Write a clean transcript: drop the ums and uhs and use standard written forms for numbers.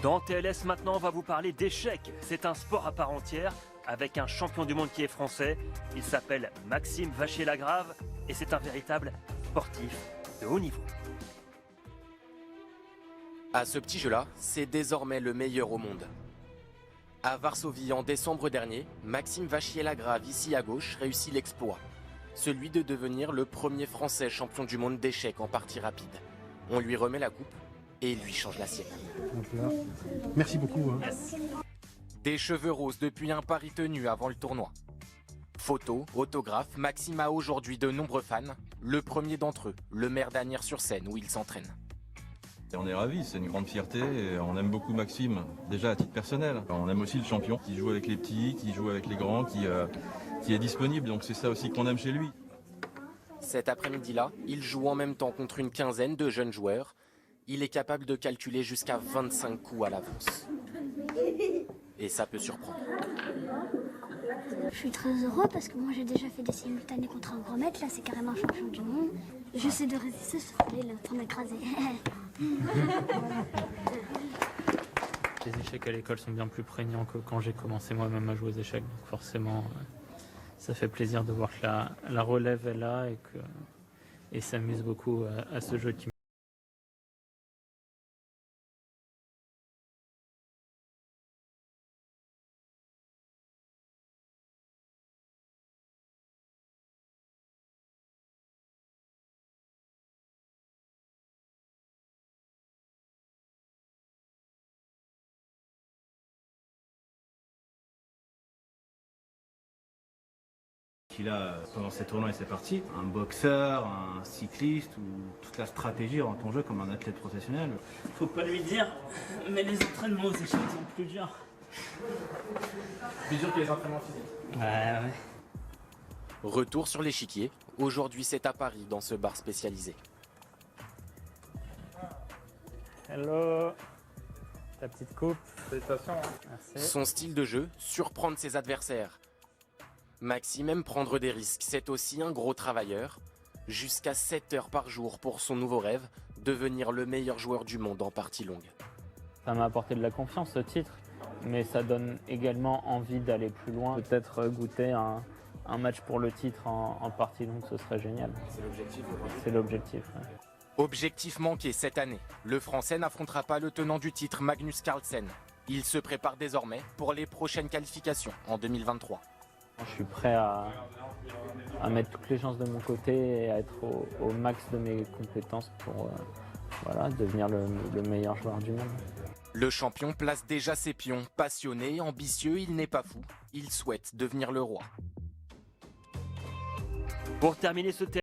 Dans TLS maintenant, on va vous parler d'échecs. C'est un sport à part entière avec un champion du monde qui est français. Il s'appelle Maxime Vachier-Lagrave et c'est un véritable sportif de haut niveau. À ce petit jeu-là, c'est désormais le meilleur au monde. À Varsovie en décembre dernier, Maxime Vachier-Lagrave, ici à gauche, réussit l'exploit. Celui de devenir le premier Français champion du monde d'échecs en partie rapide. On lui remet la coupe et il lui change l'assiette. Merci beaucoup. Des cheveux roses depuis un pari tenu avant le tournoi. Photos, autographes, Maxime a aujourd'hui de nombreux fans. Le premier d'entre eux, le maire d'Asnières-sur-Seine où il s'entraîne. Et on est ravis, c'est une grande fierté et on aime beaucoup Maxime, déjà à titre personnel. On aime aussi le champion qui joue avec les petits, qui joue avec les grands, qui est disponible, donc c'est ça aussi qu'on aime chez lui. Cet après-midi-là, il joue en même temps contre une quinzaine de jeunes joueurs. Il est capable de calculer jusqu'à 25 coups à l'avance. Et ça peut surprendre. Je suis très heureux parce que moi j'ai déjà fait des simultanés contre un grand maître, là c'est carrément un champion du monde. J'essaie de résister sur il est en train d'écraser. Les échecs à l'école sont bien plus prégnants que quand j'ai commencé moi-même à jouer aux échecs. Donc forcément, ça fait plaisir de voir que la relève est là et s'amuse beaucoup à ce jeu qui Il a, pendant ces tournois, c'est parti, un boxeur, un cycliste ou toute la stratégie rend ton jeu comme un athlète professionnel. Faut pas lui dire, mais les entraînements aux échecs sont plus durs. Plus dur que les entraînements physiques. Ouais. Retour sur l'échiquier. Aujourd'hui, c'est à Paris, dans ce bar spécialisé. Hello, ta petite coupe. Félicitations. Merci. Son style de jeu, surprendre ses adversaires. Maxime aime prendre des risques, c'est aussi un gros travailleur. Jusqu'à 7 heures par jour pour son nouveau rêve, devenir le meilleur joueur du monde en partie longue. Ça m'a apporté de la confiance ce titre, mais ça donne également envie d'aller plus loin. Peut-être goûter un match pour le titre en partie longue, ce serait génial. C'est l'objectif. C'est l'objectif. Ouais. Objectif manqué cette année. Le Français n'affrontera pas le tenant du titre Magnus Carlsen. Il se prépare désormais pour les prochaines qualifications en 2023. Je suis prêt à mettre toutes les chances de mon côté et à être au max de mes compétences pour devenir le meilleur joueur du monde. Le champion place déjà ses pions. Passionné, ambitieux, il n'est pas fou. Il souhaite devenir le roi. Pour terminer ce